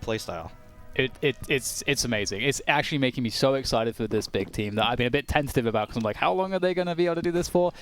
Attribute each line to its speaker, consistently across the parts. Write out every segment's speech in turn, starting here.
Speaker 1: playstyle.
Speaker 2: It's amazing. It's actually making me so excited for this big team that I've been a bit tentative about, because I'm like, how long are they going to be able to do this for?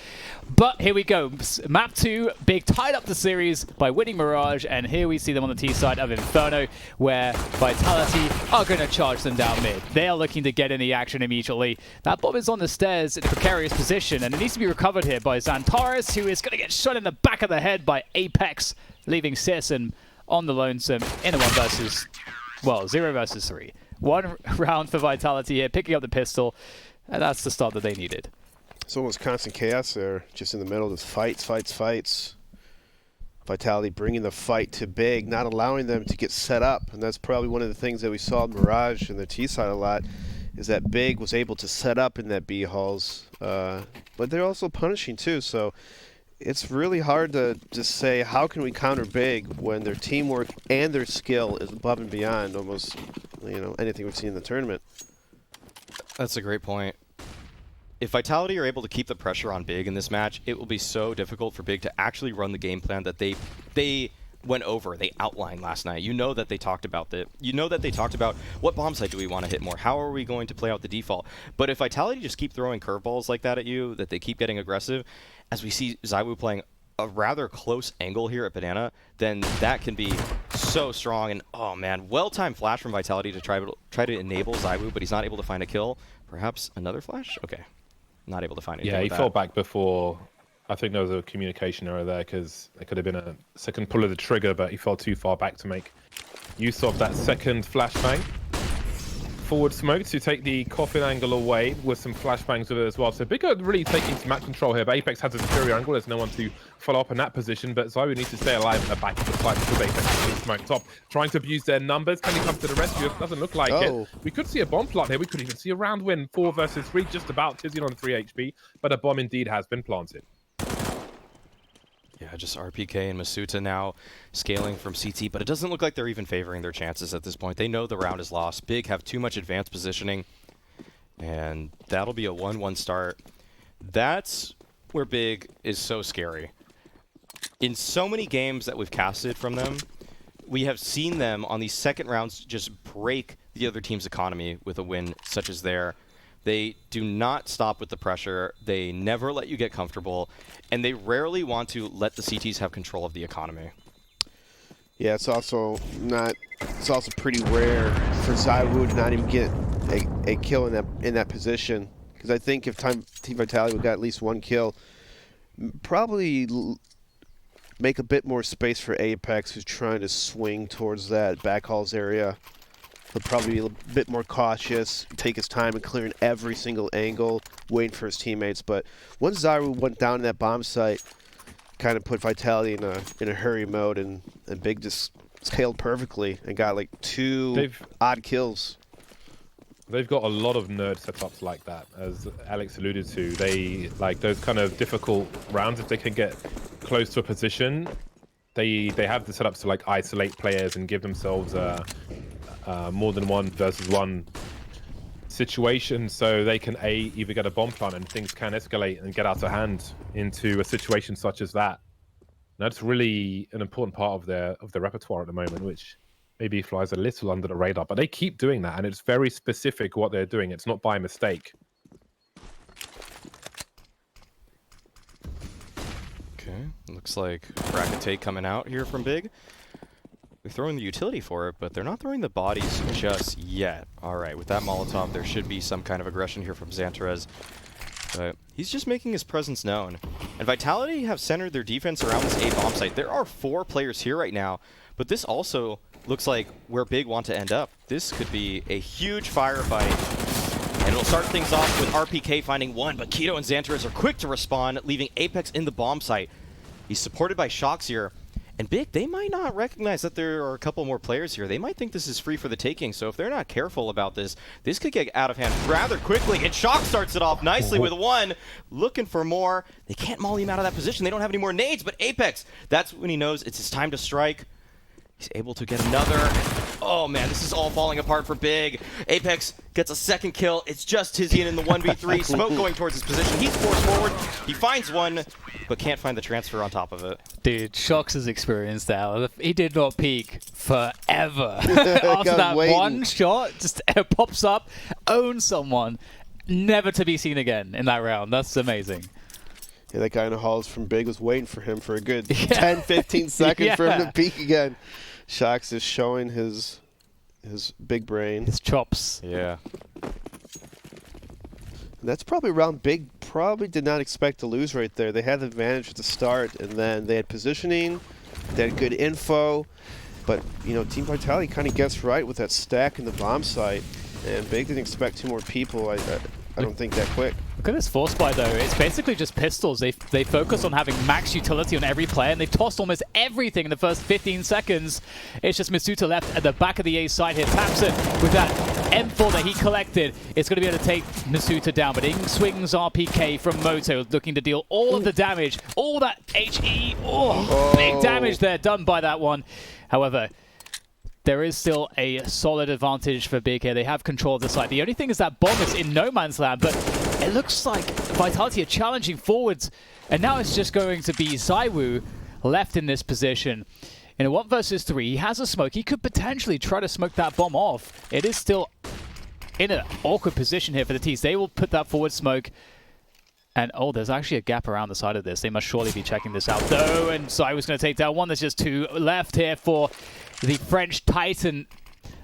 Speaker 2: But here we go. Map 2, Big tied up the series by winning Mirage, and here we see them on the T side of Inferno, where Vitality are going to charge them down mid. They are looking to get in the action immediately. That bomb is on the stairs in a precarious position, and it needs to be recovered here by Xantares, who is going to get shot in the back of the head by Apex, leaving Searson on the lonesome in a 0 versus 3. One round for Vitality here, picking up the pistol, and that's the start that they needed.
Speaker 3: It's almost constant chaos there, just in the middle. Just fights. Vitality bringing the fight to Big, not allowing them to get set up, and that's probably one of the things that we saw in Mirage and the T side a lot, is that Big was able to set up in that B halls, but they're also punishing too. So it's really hard to just say, how can we counter Big when their teamwork and their skill is above and beyond almost, anything we've seen in the tournament.
Speaker 1: That's a great point. If Vitality are able to keep the pressure on Big in this match, it will be so difficult for Big to actually run the game plan that they went over, they outlined last night. You know that they talked about that. You know that they talked about what bomb site do we want to hit more? How are we going to play out the default? But if Vitality just keep throwing curveballs like that at you, that they keep getting aggressive, as we see ZywOo playing a rather close angle here at Banana, then that can be so strong. And oh man, well-timed flash from Vitality to try to enable ZywOo, but he's not able to find a kill. Perhaps another flash? Okay. Not able to find anything.
Speaker 4: Yeah, he fell back before. I think there was a communication error there, because it could have been a second pull of the trigger, but he fell too far back to make use of that second flashbang. Forward smoke to take the coffin angle away with some flashbangs with it as well. So Big are really taking some map control here, but Apex has a superior angle. There's no one to follow up in that position, but ZywOo needs to stay alive in the back of the fight because Apex is being smoked up. Trying to abuse their numbers. Can he come to the rescue? It doesn't look like it. We could see a bomb plot here. We could even see a round win, 4 versus 3, just about. Tizian on 3 HP, but a bomb indeed has been planted.
Speaker 1: Yeah, just RPK and Masuta now scaling from CT, but it doesn't look like they're even favoring their chances at this point. They know the round is lost. Big have too much advanced positioning, and that'll be a 1-1 start. That's where Big is so scary. In so many games that we've casted from them, we have seen them on these second rounds just break the other team's economy with a win such as there. They do not stop with the pressure. They never let you get comfortable, and they rarely want to let the CTs have control of the economy.
Speaker 3: Yeah, it's also pretty rare for ZywOo to not even get a kill in that position, because I think if Team Vitality would got at least 1 kill, probably make a bit more space for Apex, who's trying to swing towards that back halls area. He'll probably be a bit more cautious, take his time in clearing every single angle, waiting for his teammates. But once ZywOo went down in that bomb site, kind of put Vitality in a hurry mode, and Big just scaled perfectly and got like 2 odd kills.
Speaker 4: They've got a lot of nerd setups like that, as Alex alluded to. They like those kind of difficult rounds. If they can get close to a position, they have the setups to like isolate players and give themselves more than 1 versus 1 situation, so they can either get a bomb plant and things can escalate and get out of hand into a situation such as that. And that's really an important part of their repertoire at the moment, which maybe flies a little under the radar, but they keep doing that, and it's very specific what they're doing. It's not by mistake.
Speaker 1: Okay, looks like bracket take coming out here from Big. They're throwing the utility for it, but they're not throwing the bodies just yet. All right, with that Molotov, there should be some kind of aggression here from Xantares. But he's just making his presence known. And Vitality have centered their defense around this A bomb site. There are 4 players here right now, but this also looks like where Big want to end up. This could be a huge firefight. And it'll start things off with RPK finding 1, but Keto and Xantares are quick to respond, leaving Apex in the bomb site. He's supported by Shocks here. And Big, they might not recognize that there are a couple more players here. They might think this is free for the taking, so if they're not careful about this, this could get out of hand rather quickly. And Shock starts it off nicely with 1, looking for more. They can't molly him out of that position. They don't have any more nades, but Apex, that's when he knows it's his time to strike. He's able to get another. Oh man, this is all falling apart for Big. Apex gets a second kill. It's just Tizian in the 1v3. Smoke going towards his position. He's forced forward. He finds one, but can't find the transfer on top of it.
Speaker 2: Dude, Shox' experience there. He did not peek forever. After that one shot, just pops up, owns someone, never to be seen again in that round. That's amazing.
Speaker 3: Yeah, that guy in the halls from Big was waiting for him for a good 10, 15 seconds for him to peek again. Shox is showing his big brain.
Speaker 2: His chops.
Speaker 1: Yeah.
Speaker 3: That's probably around Big probably did not expect to lose right there. They had the advantage at the start, and then they had positioning, they had good info, but you know, Team Vitality kind of gets right with that stack in the bomb site, and Big didn't expect 2 more people. I don't think that quick.
Speaker 2: Look at this force buy though. It's basically just pistols. They focus on having max utility on every player, and they've tossed almost everything in the first 15 seconds. It's just Masuta left at the back of the A side here. Thompson with that M4 that he collected is going to be able to take Masuta down, but in swings RPK from Moto, looking to deal all of the damage, all that HE. Big damage there done by that one. However, there is still a solid advantage for Big here. They have control of the site. The only thing is that bomb is in no man's land, but it looks like Vitality are challenging forwards, and now it's just going to be ZywOo left in this position. In a 1 versus 3, he has a smoke. He could potentially try to smoke that bomb off. It is still in an awkward position here for the T's. They will put that forward smoke. And, oh, there's actually a gap around the side of this. They must surely be checking this out, though. And ZywOo's going to take down one. There's just 2 left here for the French Titan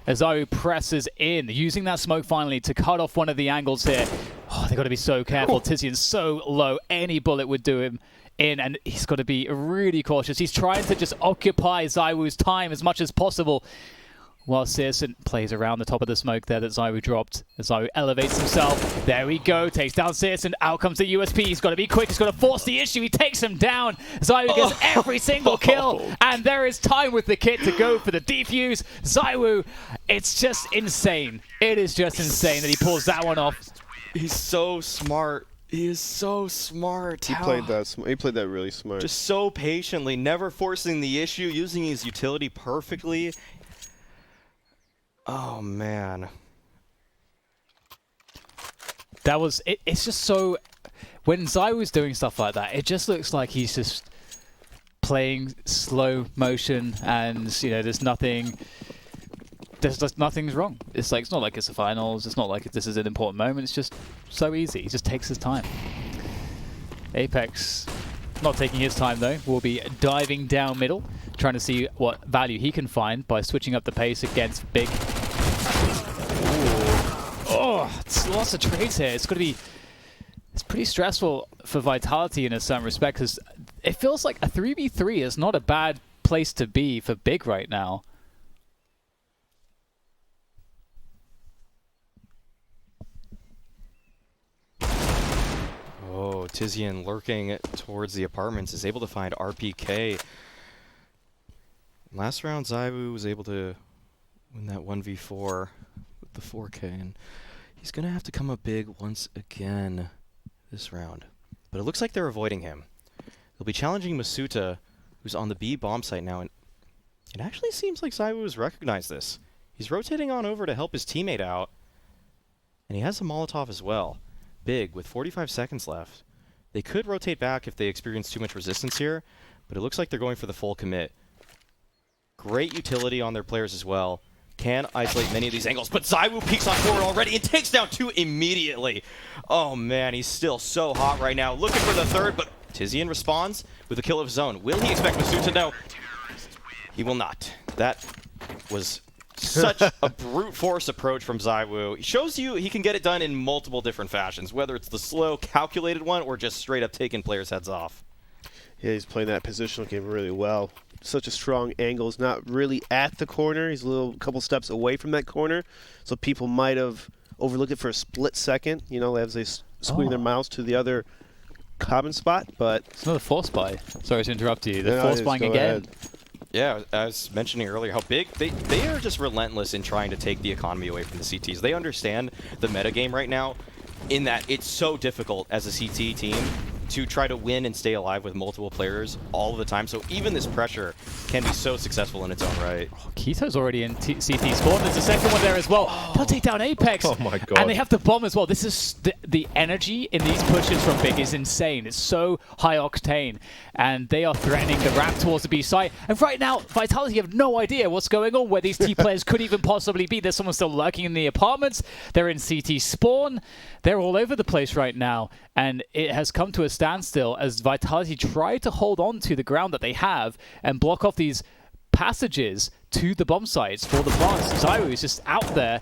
Speaker 2: as ZywOo presses in, using that smoke finally to cut off one of the angles here. Oh, they've got to be so careful. Tizian's so low. Any bullet would do him in, and he's got to be really cautious. He's trying to just occupy ZywOo's time as much as possible, while Searson plays around the top of the smoke there that ZywOo dropped. As ZywOo elevates himself. There we go. Takes down Searson. Out comes the USP. He's got to be quick. He's got to force the issue. He takes him down. ZywOo gets every single kill. And there is time with the kit to go for the defuse. ZywOo, it's just insane. It is just insane that he pulls that one off.
Speaker 1: He's so smart. He is so smart.
Speaker 3: He played that really smart.
Speaker 1: Just so patiently, never forcing the issue, using his utility perfectly. Oh, man.
Speaker 2: That was... It's just so... When ZywOo's doing stuff like that, it just looks like he's just playing slow motion, and, you know, there's nothing... nothing's wrong. It's like, it's not like it's the finals. It's not like this is an important moment. It's just so easy. He just takes his time. Apex, not taking his time though, will be diving down middle, trying to see what value he can find by switching up the pace against Big. Oh, it's lots of trades here. It's going to be... It's pretty stressful for Vitality in a certain respect, because it feels like a 3v3 is not a bad place to be for Big right now.
Speaker 1: Oh, Tizian lurking towards the apartments is able to find RPK. Last round, ZywOo was able to win that 1v4 with the 4K, and he's going to have to come up big once again this round. But it looks like they're avoiding him. They'll be challenging Masuta, who's on the B bomb site now, and it actually seems like ZywOo has recognized this. He's rotating on over to help his teammate out, and he has a Molotov as well. Big, with 45 seconds left. They could rotate back if they experience too much resistance here, but it looks like they're going for the full commit. Great utility on their players as well. Can isolate many of these angles, but ZywOo peeks on forward already and takes down 2 immediately. Oh man, he's still so hot right now. Looking for the third, but Tizian responds with a kill of his own. Will he expect Masuta? No, he will not. That was such a brute force approach from ZywOo. He shows you he can get it done in multiple different fashions, whether it's the slow, calculated one or just straight up taking players' heads off.
Speaker 3: Yeah, he's playing that positional game really well. Such a strong angle. He's not really at the corner. He's a couple steps away from that corner, so people might have overlooked it for a split second, you know, as they swing their mouse to the other common spot, but...
Speaker 2: It's another force buy. Sorry to interrupt you. The force buying again.
Speaker 1: Yeah, I was mentioning earlier how big they are just relentless in trying to take the economy away from the CTs. They understand the metagame right now in that it's so difficult as a CT team to try to win and stay alive with multiple players all of the time. So even this pressure can be so successful in its own right.
Speaker 2: Oh, Keto's already in CT spawn. There's a second one there as well. They'll take down Apex.
Speaker 4: Oh my god.
Speaker 2: And they have the bomb as well. This is the energy in these pushes from Big is insane. It's so high octane. And they are threatening the ramp towards the B site. And right now, Vitality have no idea what's going on, where these T players could even possibly be. There's someone still lurking in the apartments. They're in CT spawn. They're all over the place right now. And it has come to a standstill as Vitality try to hold on to the ground that they have and block off these passages to the bomb sites for the plants. Zaiwu is just out there.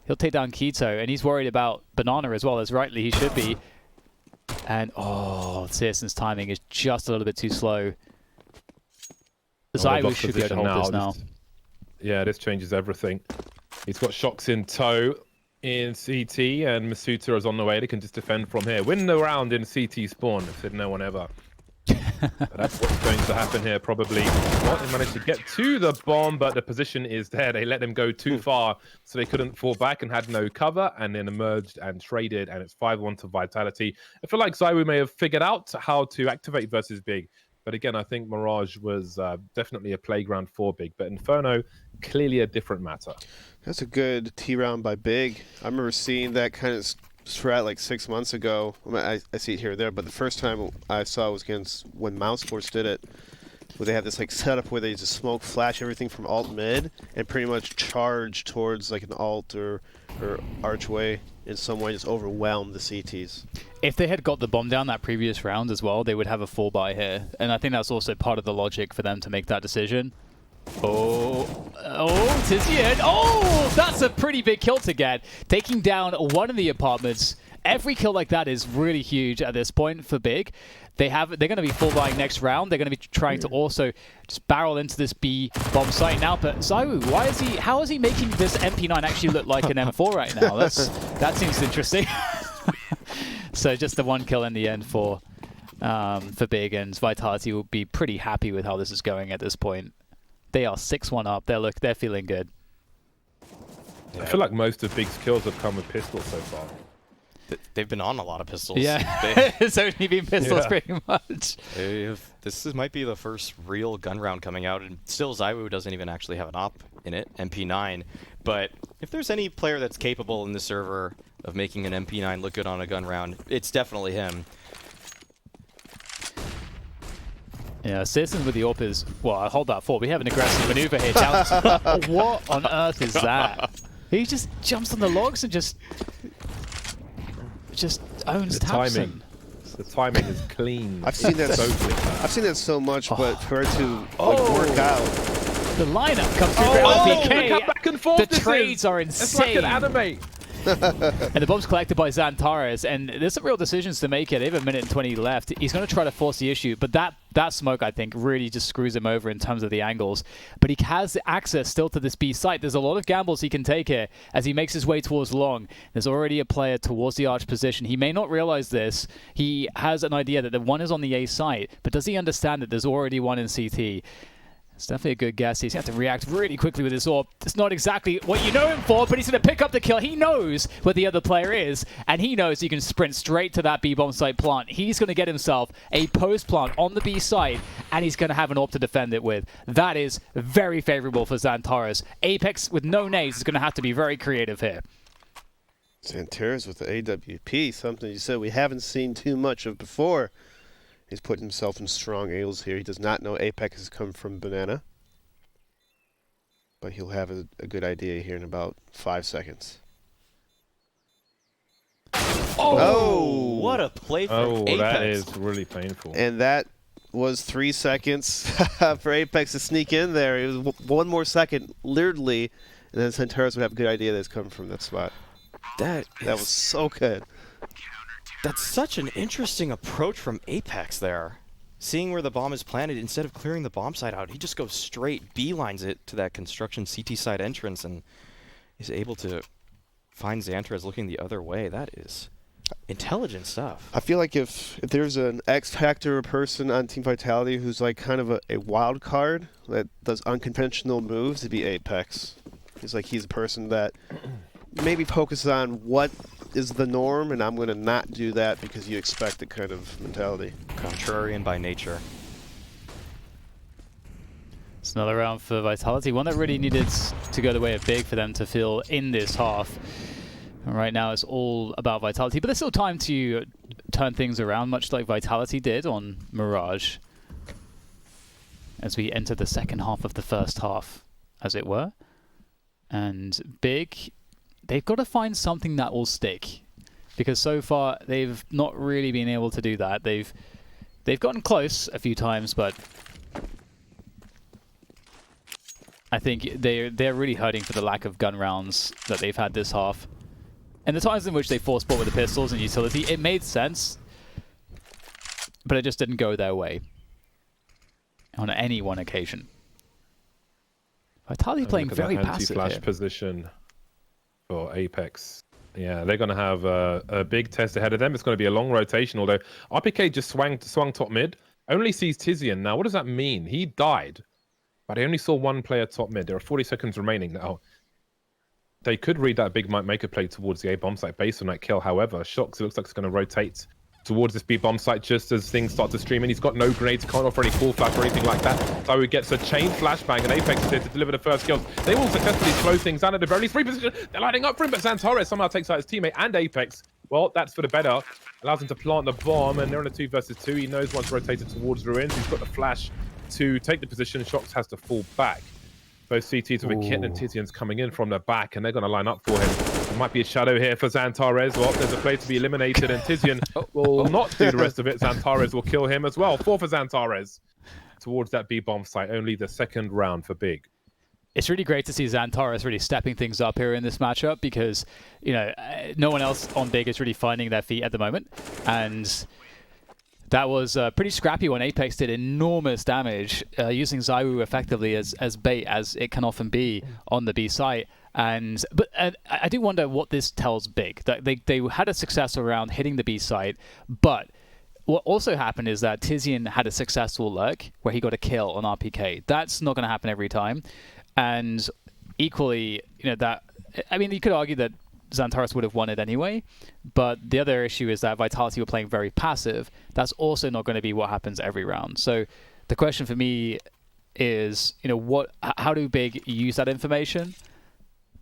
Speaker 2: He'll take down Keto, and he's worried about Banana as well, as rightly he should be. And, oh, Searson's timing is just a little bit too slow. Zaiwu should be able to hold this now.
Speaker 4: Yeah, this changes everything. He's got shocks in tow in CT, and Masuta is on the way. They can just defend from here. Win the round in CT spawn, said no one ever. But that's what's going to happen here, probably. Well, they managed to get to the bomb, but the position is there. They let them go too far, so they couldn't fall back and had no cover, and then emerged and traded, and it's 5-1 to Vitality. I feel like Zaiwu may have figured out how to activate versus Big, but again, I think Mirage was definitely a playground for Big, but Inferno, clearly a different matter.
Speaker 3: That's a good T round by Big. I remember seeing that kind of strat like 6 months ago. I mean, I see it here or there, but the first time I saw it was against when Mouseforce did it, where they have this like setup where they just smoke flash everything from alt mid and pretty much charge towards like an alt or archway in some way, just overwhelm the CTs.
Speaker 2: If they had got the bomb down that previous round as well, they would have a 4-buy here. And I think that's also part of the logic for them to make that decision. Oh, Tizian. Oh, that's a pretty big kill to get. Taking down one of the apartments. Every kill like that is really huge at this point for Big. They're going to be full buying next round. They're going to be trying to also just barrel into this B bomb site now. But Zaiwu, how is he making this MP9 actually look like an M4 right now? That seems interesting. So just the one kill in the end for Big, and Vitality will be pretty happy with how this is going at this point. They are 6-1 up. They're feeling good.
Speaker 4: I feel like most of Big's kills have come with pistols so far.
Speaker 1: They've been on a lot of pistols.
Speaker 2: Yeah, it's only been pistols pretty much.
Speaker 1: This might be the first real gun round coming out, and still Zaiwu doesn't even actually have an op in it, MP9. But if there's any player that's capable in the server of making an MP9 look good on a gun round, it's definitely him.
Speaker 2: Yeah, Citizen with the AWP is... Well, hold that thought. We have an aggressive maneuver here. What on earth is that? He just jumps on the logs and just owns Tapson.
Speaker 4: The timing is clean.
Speaker 3: I've seen that I've seen that so much, but for it to like, work out.
Speaker 2: The lineup comes through LPK.
Speaker 4: Look how back and forth
Speaker 2: The trades are insane.
Speaker 4: It's like an anime.
Speaker 2: And the bomb's collected by Xantares, and there's some real decisions to make here. They have 1:20 left. He's going to try to force the issue, but that smoke, I think, really just screws him over in terms of the angles. But he has access still to this B site. There's a lot of gambles he can take here as he makes his way towards long. There's already a player towards the arch position. He may not realize this. He has an idea that the one is on the A site, but does he understand that there's already one in CT? It's definitely a good guess. He's going to have to react really quickly with his AWP. It's not exactly what you know him for, but he's going to pick up the kill. He knows where the other player is, and he knows he can sprint straight to that B-bomb site plant. He's going to get himself a post plant on the B site, and he's going to have an AWP to defend it with. That is very favorable for Xantares. Apex with no nades is going to have to be very creative here.
Speaker 3: Xantares with the AWP, something you said we haven't seen too much of before. He's putting himself in strong angles here. He does not know Apex has come from Banana. But he'll have a good idea here in about 5 seconds.
Speaker 1: Oh! What a play from Apex.
Speaker 4: That is really painful.
Speaker 3: And that was 3 seconds for Apex to sneak in there. It was one more second, literally, and then Xantares would have a good idea that's coming from that spot. That was so good.
Speaker 1: That's such an interesting approach from Apex there. Seeing where the bomb is planted, instead of clearing the bomb site out, he just goes straight, beelines it to that construction CT side entrance, and is able to find Xantares looking the other way. That is intelligent stuff.
Speaker 3: I feel like if there's an X Factor person on Team Vitality who's like kind of a wild card that does unconventional moves, it'd be Apex. He's a person that maybe focuses on what is the norm, and I'm going to not do that because you expect the kind of mentality.
Speaker 1: Contrarian by nature.
Speaker 2: It's another round for Vitality, one that really needed to go the way of Big for them to feel in this half. And right now it's all about Vitality, but there's still time to turn things around, much like Vitality did on Mirage, as we enter the second half of the first half, as it were. And Big, they've got to find something that will stick, because so far they've not really been able to do that. They've gotten close a few times, but I think they're really hurting for the lack of gun rounds that they've had this half. And the times in which they forced bought with the pistols and utility, it made sense, but it just didn't go their way on any one occasion. Vitality playing very passive
Speaker 4: anti-flash
Speaker 2: here.
Speaker 4: position for Apex. Yeah, they're going to have a big test ahead of them. It's going to be a long rotation, although RPK just swung top mid. Only sees Tizian. Now, what does that mean? He died, but he only saw one player top mid. There are 40 seconds remaining now. They could read that Big might make a play towards the A bomb site based on that kill. However, Shox, it looks like it's going to rotate towards this B bomb site just as things start to stream in. He's got no grenades, can't offer any full flash or anything like that. So he gets a chain flashbang, and Apex is here to deliver the first kills. They will successfully slow things down at the very least. Reposition, they're lining up for him, but Xantares somehow takes out his teammate, and Apex, well, that's for the better. Allows him to plant the bomb, and they're in a 2 versus 2. He knows once rotated towards Ruins, he's got the flash to take the position. Shox has to fall back. Both CTs with a Kitten and Tizian's coming in from the back, and they're going to line up for him. There might be a shadow here for Xantares. Well, there's a play to be eliminated, and Tizian will not do the rest of it. Xantares will kill him as well. 4 for Xantares towards that B-bomb site. Only the second round for Big.
Speaker 2: It's really great to see Xantares really stepping things up here in this matchup, because, you know, no one else on Big is really finding their feet at the moment. And that was pretty scrappy when Apex did enormous damage, using Zywoo effectively as bait, as it can often be on the B site. But I do wonder what this tells Big. That they had a successful round hitting the B site, but what also happened is that Tizian had a successful lurk where he got a kill on RPK. That's not going to happen every time. And equally, you know, that, I mean, you could argue that Xantares would have won it anyway, but the other issue is that Vitality were playing very passive. That's also not going to be what happens every round. So the question for me is, you know, how do Big use that information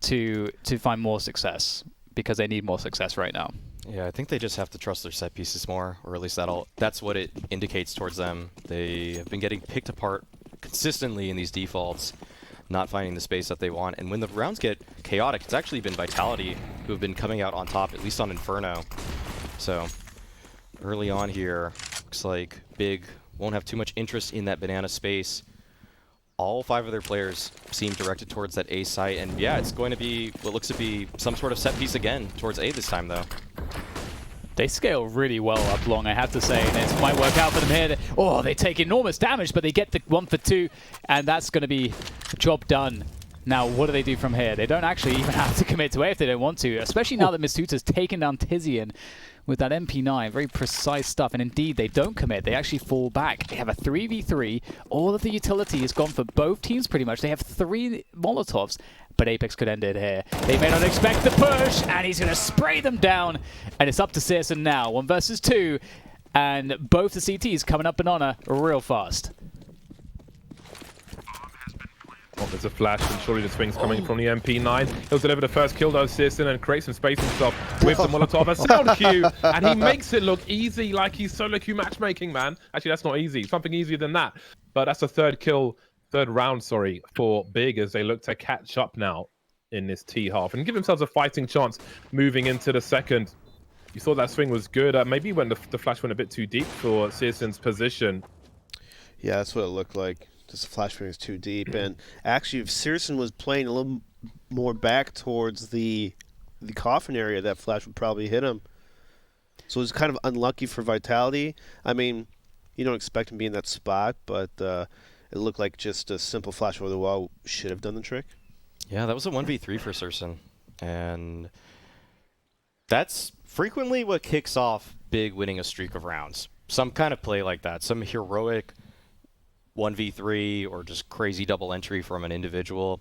Speaker 2: to find more success, because they need more success right now?
Speaker 1: Yeah, I think they just have to trust their set pieces more, or at least that's what it indicates towards them. They have been getting picked apart consistently in these defaults, not finding the space that they want. And when the rounds get chaotic, it's actually been Vitality who have been coming out on top, at least on Inferno. So early on here, looks like Big won't have too much interest in that banana space. All 5 of their players seem directed towards that A site, and yeah, it's going to be what looks to be some sort of set piece again towards A this time, though.
Speaker 2: They scale really well up long, I have to say, and it might work out for them here. Oh, they take enormous damage, but they get the 1 for 2, and that's going to be job done. Now, what do they do from here? They don't actually even have to commit to A if they don't want to, especially now that Misuta's taken down Tizian with that MP9. Very precise stuff, and indeed, they don't commit. They actually fall back. They have a 3v3. All of the utility is gone for both teams, pretty much. They have 3 Molotovs, but Apex could end it here. They may not expect the push, and he's going to spray them down, and it's up to Searson now. 1 versus 2, and both the CTs coming up banana real fast.
Speaker 4: Oh, there's a flash, and surely the swing's coming from the MP9. He'll deliver the first kill, though, Searson, and create some space himself with the Molotov. A sound cue, and he makes it look easy, like he's solo queue matchmaking, man. Actually, that's not easy. Something easier than that. But that's a third round, for Big, as they look to catch up now in this T half and give themselves a fighting chance moving into the second. You thought that swing was good. Maybe when the flash went a bit too deep for Searson's position.
Speaker 3: Yeah, that's what it looked like. Just the flashbang is too deep, and actually, if Searson was playing a little more back towards the coffin area, that flash would probably hit him. So it was kind of unlucky for Vitality. I mean, you don't expect him to be in that spot, but it looked like just a simple flash over the wall should have done the trick.
Speaker 1: Yeah, that was a 1v3 for Searson, and that's frequently what kicks off Big winning a streak of rounds. Some kind of play like that, some heroic 1v3 or just crazy double entry from an individual.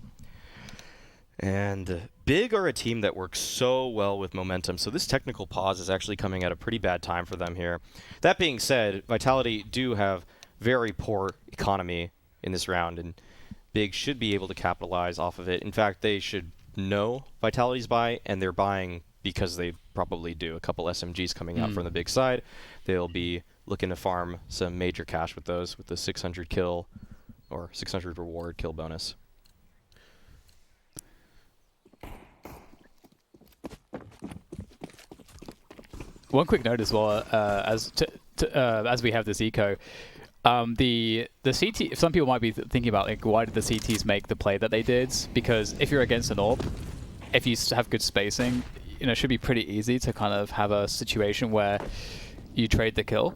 Speaker 1: And Big are a team that works so well with momentum, so this technical pause is actually coming at a pretty bad time for them here. That being said, Vitality do have very poor economy in this round, and Big should be able to capitalize off of it. In fact, they should know Vitality's buy, and they're buying because they probably do. A couple SMGs coming out from the Big side. They'll be looking to farm some major cash with those, with the 600 kill or 600 reward kill bonus.
Speaker 2: One quick note as well, as we have this eco, the CT. Some people might be thinking about like, why did the CTs make the play that they did? Because if you're against an AWP, if you have good spacing, it should be pretty easy to kind of have a situation where you trade the kill.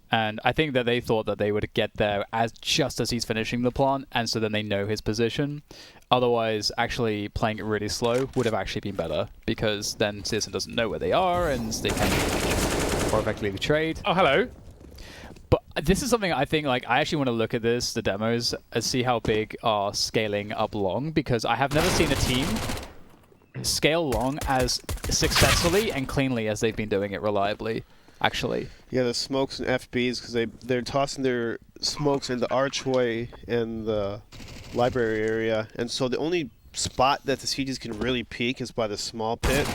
Speaker 2: And I think that they thought that they would get there just as he's finishing the plant, and so then they know his position. Otherwise, actually playing it really slow would have actually been better, because then Citizen doesn't know where they are, and they can more effectively trade.
Speaker 4: Oh, hello.
Speaker 2: But this is something I think, like, I actually want to look at the demos, and see how Big are scaling up long, because I have never seen a team scale long as successfully and cleanly as they've been doing it reliably. Actually,
Speaker 3: yeah, the smokes and FBs, because they're tossing their smokes in the archway and the library area, and so the only spot that the CGs can really peek is by the small pit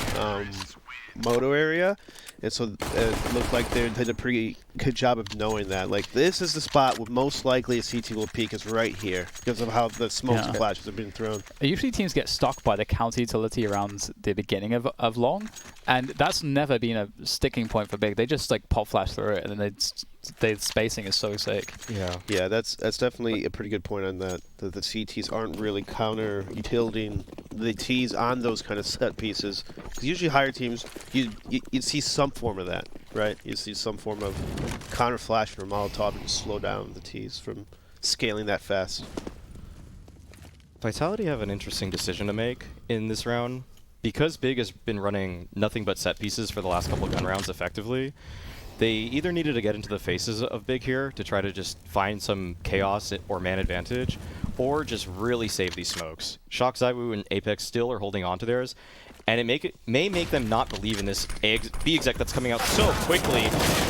Speaker 3: moto area, and so it looked like they did a pretty good job of knowing that. Like, this is the spot where most likely a CT will peek, is right here, because of how the smokes and flashes have been thrown.
Speaker 2: Usually teams get stuck by the counter utility around the beginning of long, and that's never been a sticking point for Big. They just like pop flash through it, and then the spacing is so sick.
Speaker 3: Yeah, that's definitely a pretty good point on that. That the CTs aren't really counter utilitying the Ts on those kind of set pieces. Because usually higher teams, you'd see some form of that, right? You see some form of counter flash or Molotov and slow down the Ts from scaling that fast.
Speaker 1: Vitality have an interesting decision to make in this round. Because Big has been running nothing but set pieces for the last couple of gun rounds effectively, they either needed to get into the faces of Big here to try to just find some chaos or man advantage, or just really save these smokes. Shock, Zywoo, and Apex still are holding on to theirs, and it may make them not believe in this B exec that's coming out so quickly,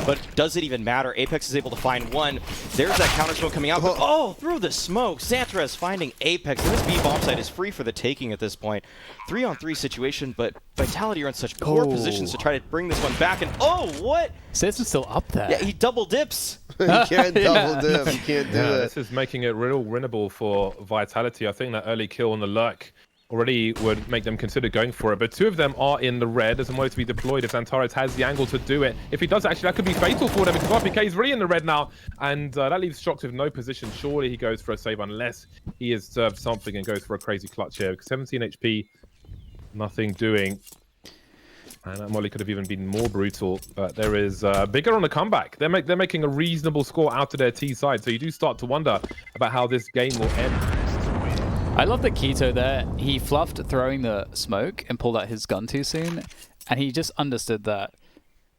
Speaker 1: but does it even matter? Apex is able to find one. There's that counter smoke coming out, but through the smoke, Xanthra finding Apex, and this B bomb site is free for the taking at this point. 3-on-3 situation, but Vitality are in such poor positions to try to bring this one back, and what?
Speaker 2: Citizen's still up there.
Speaker 1: Yeah, he double dips.
Speaker 3: You can't double dip. You can't do that.
Speaker 4: This is making it real winnable for Vitality. I think that early kill on the lurk already would make them consider going for it, but two of them are in the red as a way to be deployed if Xantares has the angle to do it. If he does, actually, that could be fatal for them because RPK is really in the red now, and that leaves Shox with no position. Surely he goes for a save unless he has served something and goes for a crazy clutch here. 17 HP, nothing doing. And that Molly could have even been more brutal, but there is Bigger on the comeback. They're making a reasonable score out to their T side, so you do start to wonder about how this game will end.
Speaker 2: I love the Keto there. He fluffed throwing the smoke and pulled out his gun too soon, and he just understood that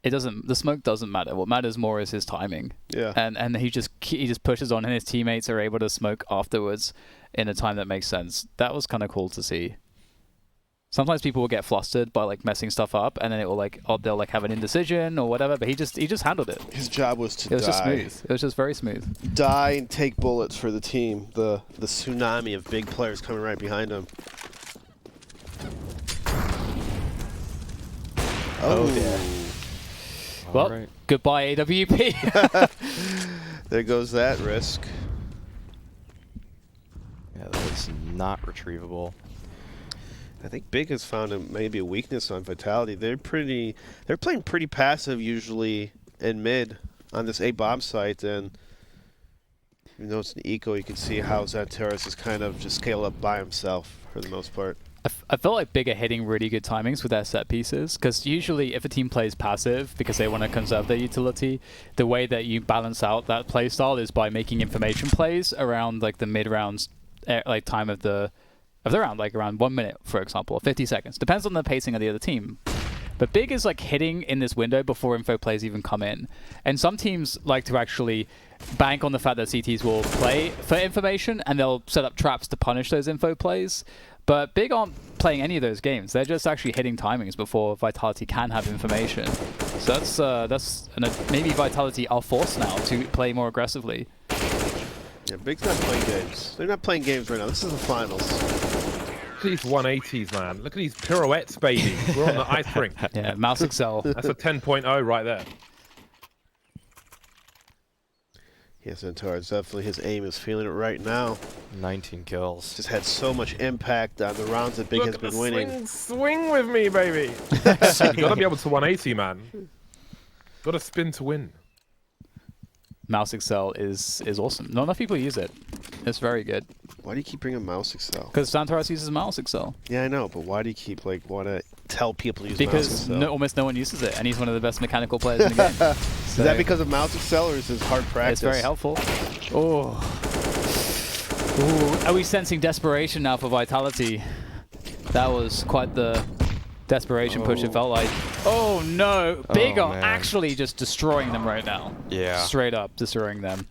Speaker 2: the smoke doesn't matter. What matters more is his timing.
Speaker 3: Yeah.
Speaker 2: And he just pushes on, and his teammates are able to smoke afterwards in a time that makes sense. That was kind of cool to see. Sometimes people will get flustered by like messing stuff up, and then it will they'll like have an indecision or whatever. But he just handled it.
Speaker 3: His job was to die.
Speaker 2: It was just smooth. It was just very smooth.
Speaker 3: Die and take bullets for the team. The tsunami of big players coming right behind him.
Speaker 2: Oh dear. Well,
Speaker 1: right.
Speaker 2: Goodbye AWP.
Speaker 3: There goes that risk.
Speaker 1: Yeah, that is not retrievable.
Speaker 3: I think Big has found maybe a weakness on Vitality. They're playing pretty passive usually in mid on this A bomb site, and even though it's an eco, you can see how Xantares is kind of just scaled up by himself for the most part.
Speaker 2: I felt like Big are hitting really good timings with their set pieces, because usually if a team plays passive because they want to conserve their utility, the way that you balance out that play style is by making information plays around like the mid rounds, like time of the round, like around 1 minute, for example, or 50 seconds. Depends on the pacing of the other team. But Big is like hitting in this window before info plays even come in. And some teams like to actually bank on the fact that CTs will play for information, and they'll set up traps to punish those info plays. But Big aren't playing any of those games. They're just actually hitting timings before Vitality can have information. So maybe Vitality are forced now to play more aggressively.
Speaker 3: Yeah, Big's not playing games. They're not playing games right now. This is the finals.
Speaker 4: Look at these 180s, man. Look at these pirouettes, baby. We're on the ice rink.
Speaker 2: Yeah, Mouse Excel.
Speaker 4: That's a 10.0 right there.
Speaker 3: Yes, Centaurus, definitely his aim is feeling it right now.
Speaker 1: 19 kills.
Speaker 3: Just had so much impact on the rounds that Big has been winning.
Speaker 4: Swing with me, baby. You gotta be able to 180, man. Gotta spin to win.
Speaker 2: Mouse Excel is awesome. Not enough people use it. It's very good.
Speaker 3: Why do you keep bringing Mouse Excel?
Speaker 2: Because Santoros uses Mouse Excel.
Speaker 3: Yeah, I know, but why do you keep want to tell people to use Mouse
Speaker 2: Because
Speaker 3: Excel?
Speaker 2: almost no one uses it, and he's one of the best mechanical players in the game.
Speaker 3: Is that because of Mouse Excel, or is this hard practice?
Speaker 2: It's very helpful. Oh. Ooh. Are we sensing desperation now for Vitality? That was quite the desperation push it felt like. Oh no! Big are actually just destroying them right now.
Speaker 1: Yeah.
Speaker 2: Straight up destroying them.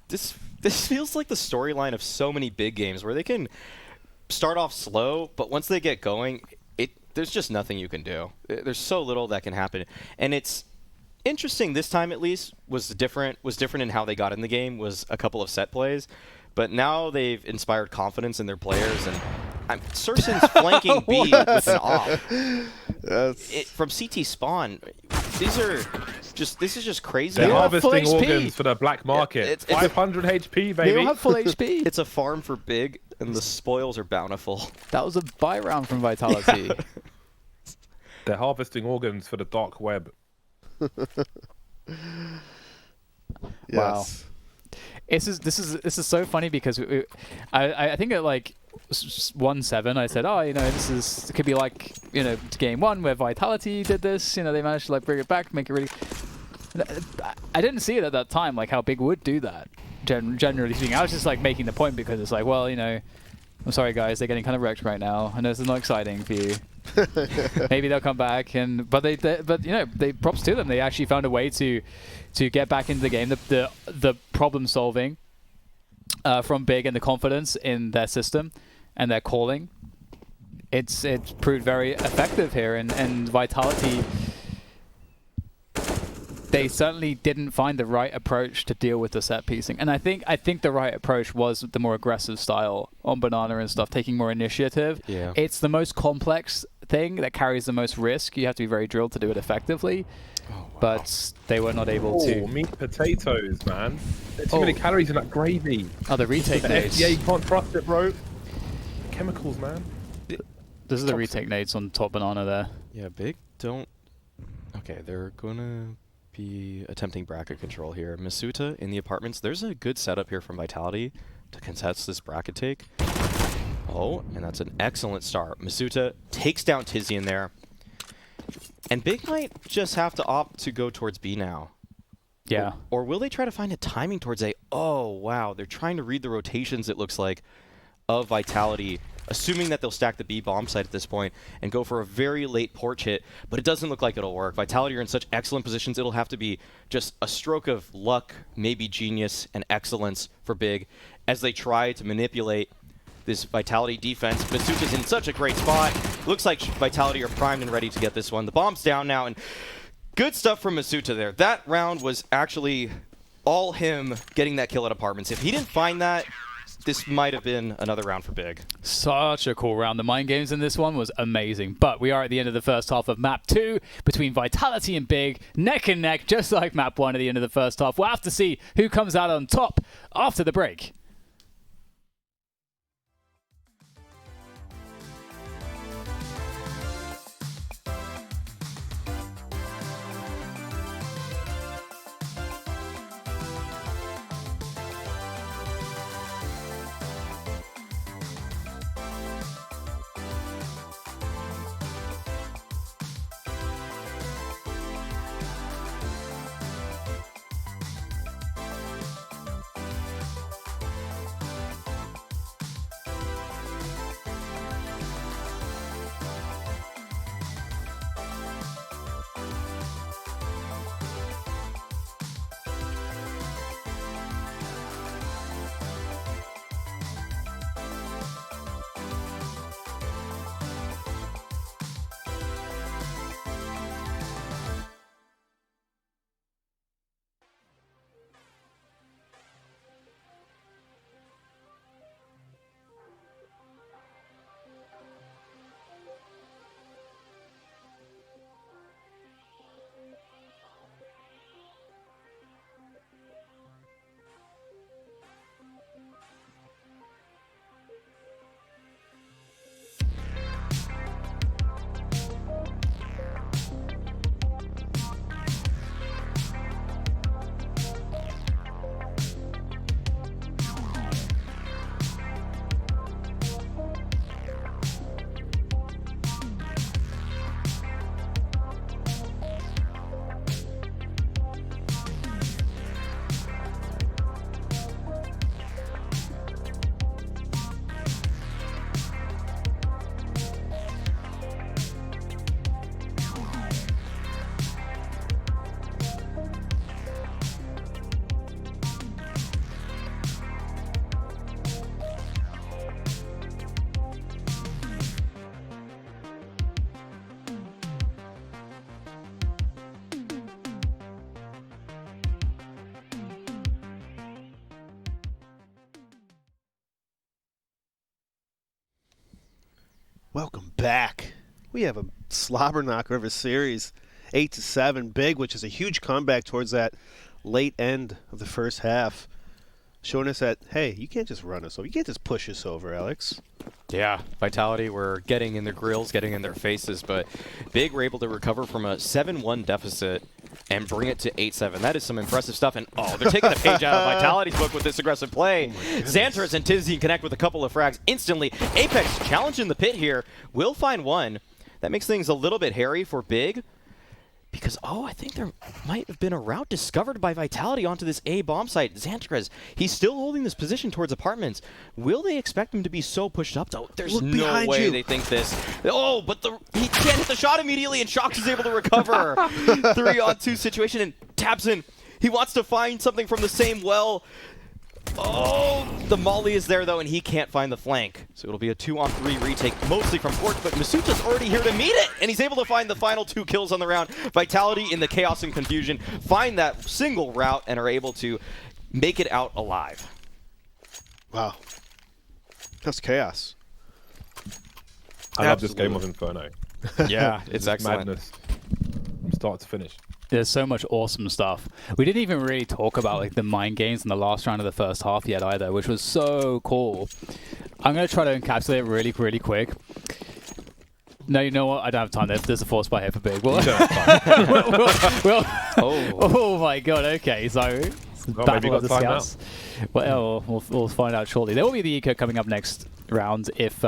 Speaker 1: This feels like the storyline of so many big games where they can start off slow, but once they get going, there's just nothing you can do. There's so little that can happen, and it's interesting this time at least was different in how they got in the game was a couple of set plays, but now they've inspired confidence in their players, and Sursen's flanking B with an op. From CT spawn, this is just crazy.
Speaker 4: They're
Speaker 2: They have full
Speaker 4: harvesting
Speaker 2: HP.
Speaker 4: organs for the black market.
Speaker 1: It's
Speaker 4: 500 HP,
Speaker 2: They
Speaker 4: baby.
Speaker 2: all have full HP.
Speaker 1: It's a farm for Big, and the spoils are bountiful.
Speaker 2: That was a buy round from Vitality.
Speaker 4: They're harvesting organs for the dark web.
Speaker 3: Yes.
Speaker 2: This is so funny because I think at like 1-7 I said, oh, you know, it could be like, you know, game one where Vitality did this, you know, they managed to like bring it back, make it really. I didn't see it at that time, like how Big would do that. Generally speaking, I was just like making the point because it's like, well, you know, I'm sorry guys, they're getting kind of wrecked right now. I know this is not exciting for you. Maybe they'll come back, but you know, they props to them. They actually found a way to get back into the game. The problem solving from Big and the confidence in their system and their calling. It's proved very effective here, and Vitality. They certainly didn't find the right approach to deal with the set piecing, and I think the right approach was the more aggressive style on Banana and stuff, taking more initiative.
Speaker 1: Yeah.
Speaker 2: It's the most complex thing that carries the most risk. You have to be very drilled to do it effectively, but they were not able to.
Speaker 4: Meat potatoes, man. There's too many calories in that gravy.
Speaker 2: Oh, the retake
Speaker 4: The
Speaker 2: nades.
Speaker 4: FDA, you can't trust it, bro. Chemicals, man.
Speaker 2: This is the retake nades on top Banana there.
Speaker 1: Yeah, Big don't. Okay, they're gonna be attempting bracket control here. Masuta in the apartments. There's a good setup here from Vitality to contest this bracket take. Oh, and that's an excellent start. Masuta takes down Tizzy in there. And Big might just have to opt to go towards B now.
Speaker 2: Yeah.
Speaker 1: Or will they try to find a timing towards A? Oh, wow. They're trying to read the rotations, it looks like, of Vitality, assuming that they'll stack the B bomb site at this point and go for a very late porch hit, but it doesn't look like it'll work. Vitality are in such excellent positions, it'll have to be just a stroke of luck, maybe genius, and excellence for Big as they try to manipulate this Vitality defense. Masuka's in such a great spot. Looks like Vitality are primed and ready to get this one. The bomb's down now, and good stuff from Masuta there. That round was actually all him getting that kill at apartments. If he didn't find that, this might have been another round for Big.
Speaker 2: Such a cool round. The mind games in this one was amazing. But we are at the end of the first half of map 2 between Vitality and Big, neck and neck, just like map 1 at the end of the first half. We'll have to see who comes out on top after the break.
Speaker 3: Welcome back. We have a slobber knocker of a series, 8-7, big, which is a huge comeback towards that late end of the first half, showing us that, hey, you can't just run us over. You can't just push us over, Alex.
Speaker 1: Yeah, Vitality were getting in their grills, getting in their faces, but Big were able to recover from a 7-1 deficit and bring it to 8-7. That is some impressive stuff, and they're taking a page out of Vitality's book with this aggressive play. Xantars and Tizian connect with a couple of frags instantly. Apex challenging the pit here, will find one. That makes things a little bit hairy for Big, because, I think there might have been a route discovered by Vitality onto this A bomb site. Xantars, he's still holding this position towards apartments. Will they expect him to be so pushed up? Oh, there's no way they think this. Oh, but he can't hit the shot immediately, and Shox is able to recover. 3-on-2 situation, and Tabson, he wants to find something from the same well. Oh, the molly is there, though, and he can't find the flank. So it'll be a 2-on-3 retake, mostly from Porch, but Masuta's already here to meet it, and he's able to find the final 2 kills on the round. Vitality, in the chaos and confusion, find that single route and are able to make it out alive.
Speaker 3: Wow. That's chaos.
Speaker 4: I love this game of Inferno.
Speaker 1: Yeah, it's excellent.
Speaker 4: Madness from start to finish.
Speaker 2: There's so much awesome stuff. We didn't even really talk about like the mind games in the last round of the first half yet either, which was so cool. I'm going to try to encapsulate it really, really quick. No, you know what? I don't have time. There's a force buy here for Big.
Speaker 4: You don't have time.
Speaker 2: Oh my god, okay. So, battle of the scouts. Well, we'll find out shortly. There will be the eco coming up next round if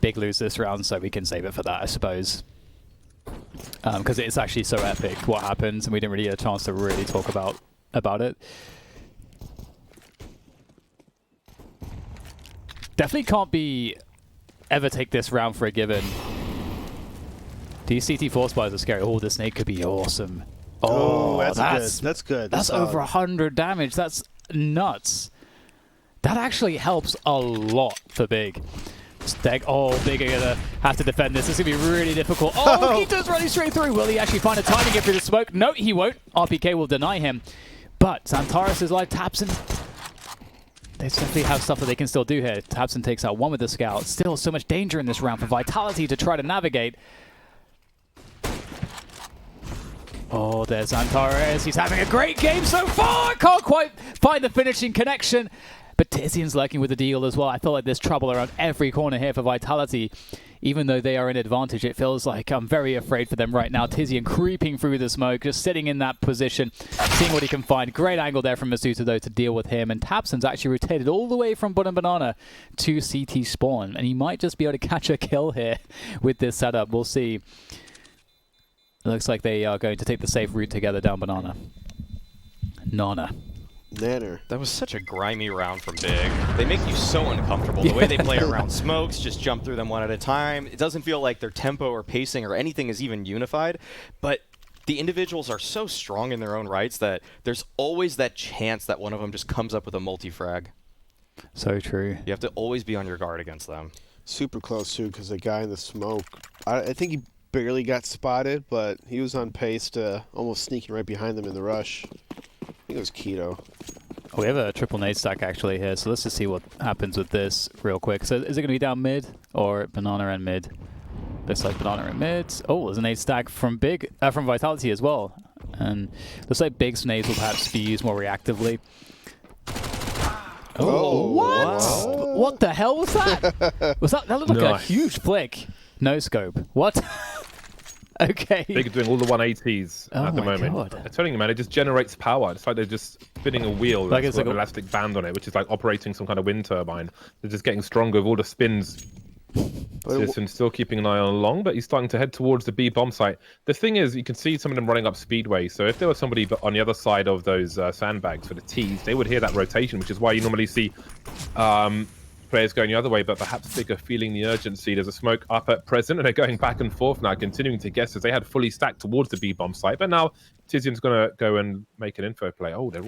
Speaker 2: Big lose this round, so we can save it for that, I suppose. Because it's actually so epic what happens, and we didn't really get a chance to really talk about it. Definitely can't be ever take this round for a given. These CT force buys are scary. Oh, the snake could be awesome.
Speaker 3: Oh, that's good.
Speaker 2: That's over 100 damage. That's nuts. That actually helps a lot for Big. Big are gonna have to defend this. This is gonna be really difficult. Oh, he does running straight through. Will he actually find a timing get through the smoke? No, he won't. RPK will deny him. But Xantares is like Tabson. They definitely have stuff that they can still do here. Tabson takes out one with the scout. Still so much danger in this round for Vitality to try to navigate. Oh, there's Xantares. He's having a great game so far. Can't quite find the finishing connection. But Tizian's lurking with the deal as well. I feel like there's trouble around every corner here for Vitality. Even though they are in advantage, it feels like I'm very afraid for them right now. Tizian creeping through the smoke, just sitting in that position, seeing what he can find. Great angle there from Masuta, though, to deal with him. And Tabson's actually rotated all the way from Bottom Banana to CT spawn. And he might just be able to catch a kill here with this setup. We'll see. It looks like they are going to take the safe route together down Banana. Nana.
Speaker 1: That was such a grimy round from Big. They make you so uncomfortable. The way they play around smokes, just jump through them one at a time. It doesn't feel like their tempo or pacing or anything is even unified, but the individuals are so strong in their own rights that there's always that chance that one of them just comes up with a multi-frag.
Speaker 2: So true.
Speaker 1: You have to always be on your guard against them.
Speaker 3: Super close, too, because the guy in the smoke, I think he barely got spotted, but he was on pace to almost sneaking right behind them in the rush. I think it was Keto.
Speaker 2: Oh, we have a triple nade stack actually here, so let's just see what happens with this real quick. So is it going to be down mid or Banana and mid? Looks like Banana and mid. Oh, there's a nade stack from from Vitality as well. And looks like Big's nades will perhaps be used more reactively. Oh, what?
Speaker 3: Wow.
Speaker 2: What the hell was that? That looked like a huge flick. No scope. What? Okay.
Speaker 4: Big are doing all the 180s at the moment.
Speaker 2: God.
Speaker 4: I'm telling you, man, it just generates power. It's like they're just spinning a wheel
Speaker 2: Like
Speaker 4: that's
Speaker 2: it's
Speaker 4: got an
Speaker 2: like
Speaker 4: elastic band on it, which is like operating some kind of wind turbine. They're just getting stronger with all the spins. Citizen still keeping an eye on long, but he's starting to head towards the B bomb site. The thing is, you can see some of them running up Speedway. So if there was somebody on the other side of those sandbags for the T's, they would hear that rotation, which is why you normally see players going the other way, but perhaps Big are feeling the urgency. There's a smoke up at present, and they're going back and forth now, continuing to guess as they had fully stacked towards the B-bomb site. But now Tizian's going to go and make an info play. Oh, they're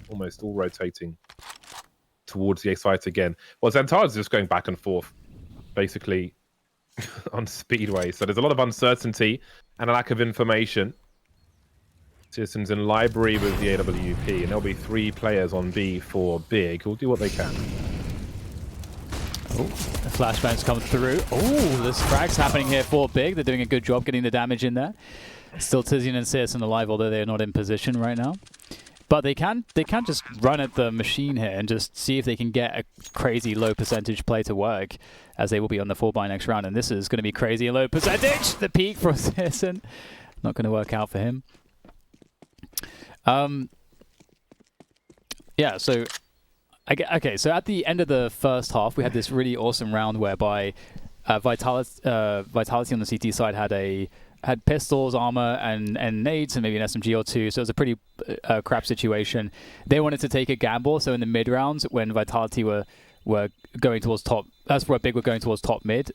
Speaker 4: almost all rotating towards the A site again. Well, Xantares is just going back and forth, basically, on Speedway. So there's a lot of uncertainty and a lack of information. Citizens in library with the AWP, and there'll be 3 players on B for Big who'll do what they can.
Speaker 2: Oh, the flashbangs come through. Oh, this frag's happening here for Big. They're doing a good job getting the damage in there. Still Tizian and Searson alive, although they're not in position right now. But they can just run at the machine here and just see if they can get a crazy low percentage play to work, as they will be on the 4 by next round. And this is going to be crazy low percentage. The peak for Searson. Not going to work out for him. Yeah, so... Okay, so at the end of the first half, we had this really awesome round whereby Vitality on the CT side had pistols, armor, and nades, and maybe an SMG or two. So it was a pretty crap situation. They wanted to take a gamble. So in the mid rounds, when Vitality were going towards top, that's where Big were going towards top mid.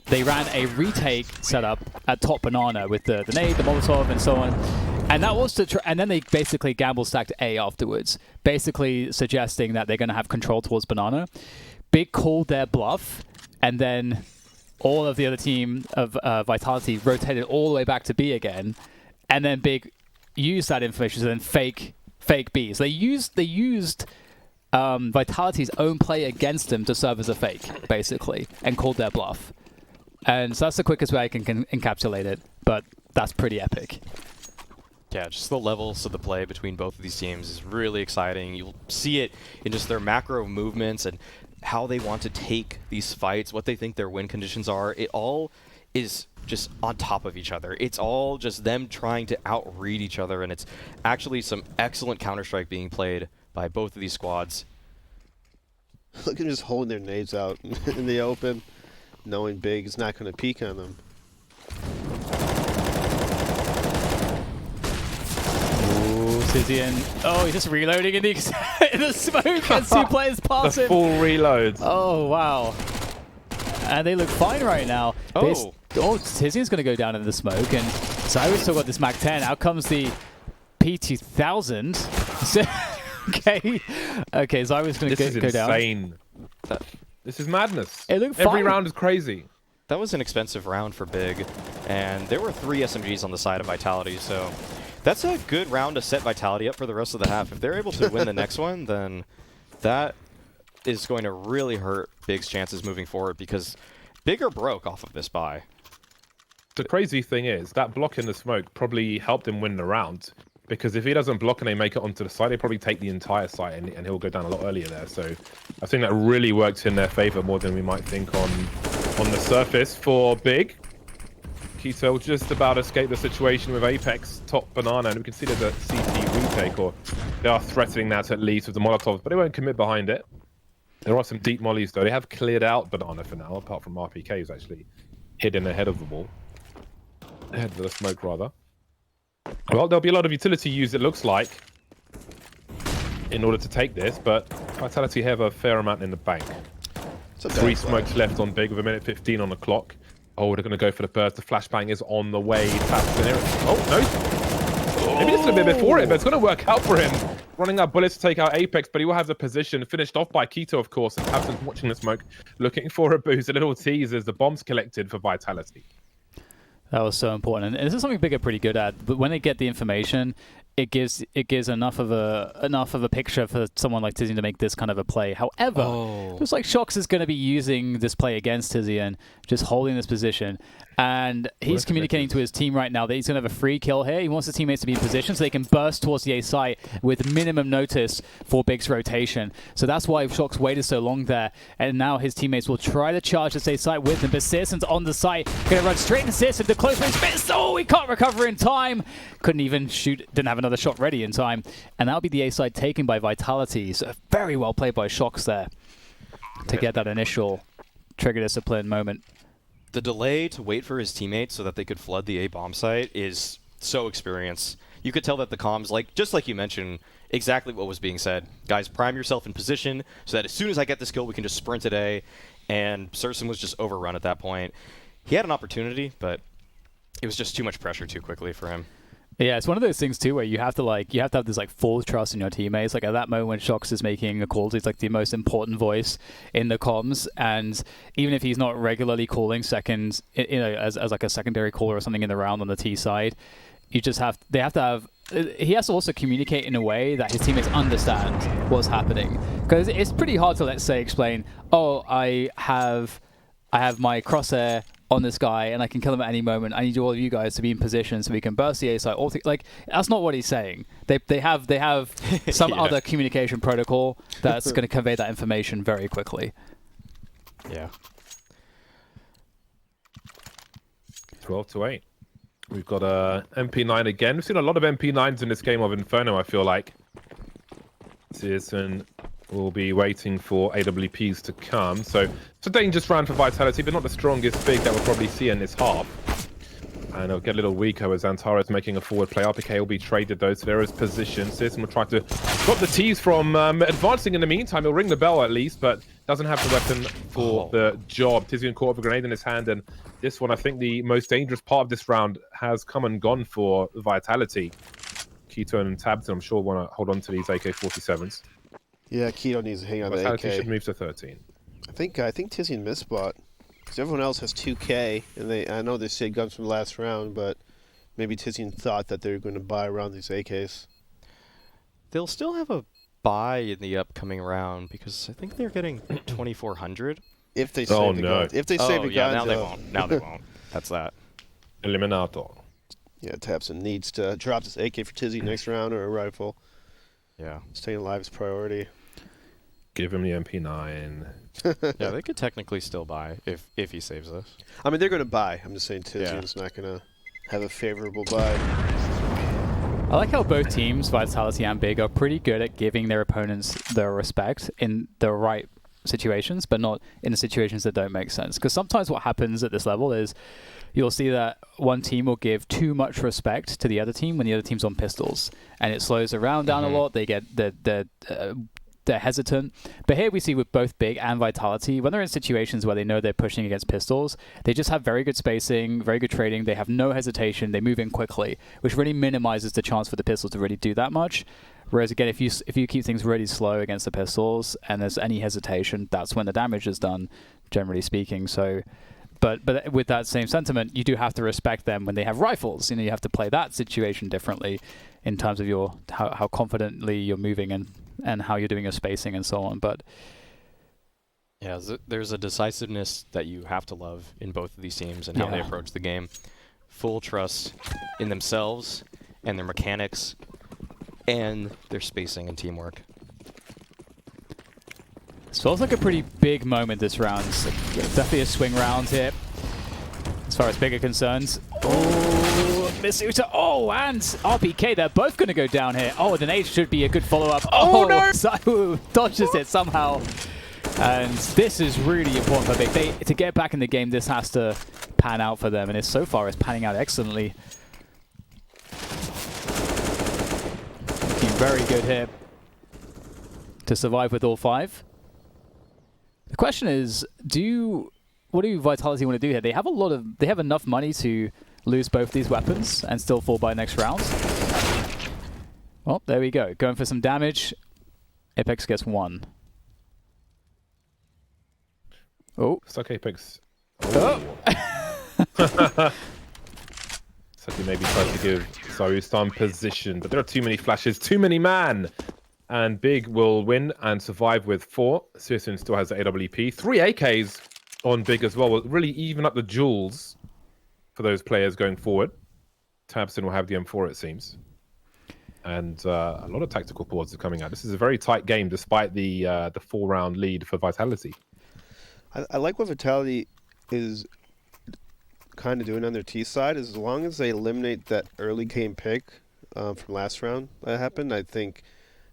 Speaker 2: They ran a retake setup at top banana with the nade, the Molotov, and so on. And that was and then they basically gamble stacked A afterwards, basically suggesting that they're going to have control towards banana. Big called their bluff, and then all of the other team of Vitality rotated all the way back to B again, and then Big used that information to then fake Bs. They used Vitality's own play against them to serve as a fake, basically, and called their bluff. And so that's the quickest way I can encapsulate it, but that's pretty epic.
Speaker 1: Yeah, just the levels of the play between both of these teams is really exciting. You'll see it in just their macro movements and how they want to take these fights, what they think their win conditions are. It all is just on top of each other. It's all just them trying to outread each other, and it's actually some excellent Counter-Strike being played by both of these squads.
Speaker 3: Look at them just holding their nades out in the open, knowing Big is not going to peek on them.
Speaker 2: Tizian. Oh, he's just reloading in the, in the smoke as 2 players pass
Speaker 4: the
Speaker 2: him.
Speaker 4: full reloads.
Speaker 2: Oh, wow. And they look fine right now. Tizian's going to go down in the smoke, and Zyro's still got this Mac 10. Out comes the P2000. Okay, Zyro's going to go down.
Speaker 4: This is insane. This is madness.
Speaker 2: It looked
Speaker 4: Every
Speaker 2: fine.
Speaker 4: round is crazy.
Speaker 1: That was an expensive round for Big, and there were 3 SMGs on the side of Vitality, so that's a good round to set Vitality up for the rest of the half. If they're able to win the next one, then that is going to really hurt Big's chances moving forward, because Big are broke off of this buy.
Speaker 4: The crazy thing is, that block in the smoke probably helped him win the round, because if he doesn't block and they make it onto the side, they probably take the entire site, and he'll go down a lot earlier there. So I think that really works in their favor more than we might think on the surface for Big. Keto just about escaped the situation with Apex top banana, and we can see there's a CT retake, or they are threatening that at least with the Molotov, but they won't commit behind it. There are some deep mollies though. They have cleared out banana for now, apart from RPK, who's actually hidden ahead of the wall. Ahead of the smoke, rather. Well, there'll be a lot of utility used, it looks like, in order to take this, but Vitality have a fair amount in the bank. 3 smokes left on Big with 1:15 on the clock. Oh, they're going to go for the burst. The flashbang is on the way. Oh, no. Maybe just a bit before it, but it's going to work out for him. Running out bullets to take out Apex, but he will have the position finished off by Keto, of course. And Tabson's watching the smoke, looking for a boost. A little tease as the bombs collected for Vitality.
Speaker 2: That was so important, and this is something Big are pretty good at. But when they get the information, it gives enough of a picture for someone like Tizian to make this kind of a play. However, looks like Shox is going to be using this play against Tizian, just holding this position, and he's communicating to his team right now that he's going to have a free kill here. He wants his teammates to be in position so they can burst towards the A site with minimum notice for Big's rotation. So that's why Shox waited so long there, and now his teammates will try to charge this A site with him. But Searson's on the site, going to run straight into Searson. The close range miss. Oh, he can't recover in time. Couldn't even shoot. Didn't have another shot ready in time, and that'll be the A side taken by Vitality. So very well played by Shox there to get that initial trigger discipline moment.
Speaker 1: The delay to wait for his teammates so that they could flood the A bomb site is so experienced. You could tell that the comms, just like you mentioned, exactly what was being said. Guys, prime yourself in position so that as soon as I get this kill, we can just sprint at A. And Searson was just overrun at that point. He had an opportunity, but it was just too much pressure too quickly for him.
Speaker 2: Yeah, it's one of those things too where you have to have this full trust in your teammates. Like at that moment when Shox is making a call, he's like the most important voice in the comms, and even if he's not regularly calling seconds, as like a secondary caller or something in the round on the T side, they have to have he has to also communicate in a way that his teammates understand what's happening. Because it's pretty hard to, let's say, explain, oh, I have my crosshair on this guy and I can kill him at any moment. I need all of you guys to be in position so we can burst the A site. Like, that's not what he's saying. They have some other communication protocol that's going to convey that information very quickly.
Speaker 1: Yeah.
Speaker 4: 12-8. We've got a MP9 again. We've seen a lot of MP9s in this game of Inferno, I feel like. Searson will be waiting for AWPs to come. So it's a dangerous round for Vitality, but not the strongest big that we'll probably see in this half. And it'll get a little weaker as Antares making a forward play. RPK will be traded though, so there is position. Searson will try to stop the T's from advancing in the meantime. He'll ring the bell at least, but doesn't have the weapon for the job. Tizian caught up a grenade in his hand, and this one, I think the most dangerous part of this round has come and gone for Vitality. Keto and Tabton, I'm sure, want to hold on to these AK-47s.
Speaker 3: Yeah, Keto needs to hang on to
Speaker 4: Vitality
Speaker 3: AK.
Speaker 4: should move to 13.
Speaker 3: I think Tizian misbought. Because everyone else has 2K, and I know they saved guns from the last round, but maybe Tizian thought that they were going to buy around these AKs.
Speaker 1: They'll still have a buy in the upcoming round because I think they're getting 2,400.
Speaker 3: If they save the guns. If they save the guns,
Speaker 1: now they won't. Now they won't. That's that.
Speaker 4: Eliminator.
Speaker 3: Yeah, Tabson needs to drop this AK for Tizzy next round or a rifle.
Speaker 1: Yeah.
Speaker 3: Staying alive is priority.
Speaker 4: Give him the MP9.
Speaker 1: Yeah, they could technically still buy if he saves us.
Speaker 3: I mean, they're going to buy. I'm just saying Tizian's not going to have a favorable buy.
Speaker 2: I like how both teams, Vitality and Big, are pretty good at giving their opponents their respect in the right situations, but not in the situations that don't make sense. Because sometimes what happens at this level is you'll see that one team will give too much respect to the other team when the other team's on pistols, and it slows the round down a lot. They get they're hesitant. But here we see with both Big and Vitality, when they're in situations where they know they're pushing against pistols, they just have very good spacing, very good trading. They have no hesitation. They move in quickly, which really minimizes the chance for the pistol to really do that much. Whereas again, if you keep things really slow against the pistols and there's any hesitation, that's when the damage is done, generally speaking. So, but with that same sentiment, you do have to respect them when they have rifles. You know, you have to play that situation differently in terms of your how confidently you're moving and how you're doing your spacing and so on. But
Speaker 1: yeah, there's a decisiveness that you have to love in both of these teams and how they approach the game. Full trust in themselves and their mechanics and their spacing and teamwork.
Speaker 2: This feels like a pretty big moment this round. It's definitely a swing round here, as far as Big are concerned. Oh, Misuta. Oh, and RPK. They're both going to go down here. Oh, the nade should be a good follow-up. Oh, no! Zaiwu dodges it somehow. And this is really important for Big. To get back in the game, this has to pan out for them. And so far, it's panning out excellently. Looking very good here to survive with all five. The question is, what do Vitality want to do here? They have enough money to lose both these weapons and still fall by next round. Well, there we go. Going for some damage. Apex gets one. Oh.
Speaker 4: It's like Apex.
Speaker 2: Oh.
Speaker 4: So he maybe tries to give Zarustan position, but there are too many flashes, too many man. And Big will win and survive with 4. Searson still has the AWP. 3 AKs on Big as well. Will really even up the duels for those players going forward. Tabson will have the M4, it seems. And a lot of tactical boards are coming out. This is a very tight game despite the 4-round lead for Vitality.
Speaker 3: I like what Vitality is kind of doing on their T side. As long as they eliminate that early game pick from last round that happened, I think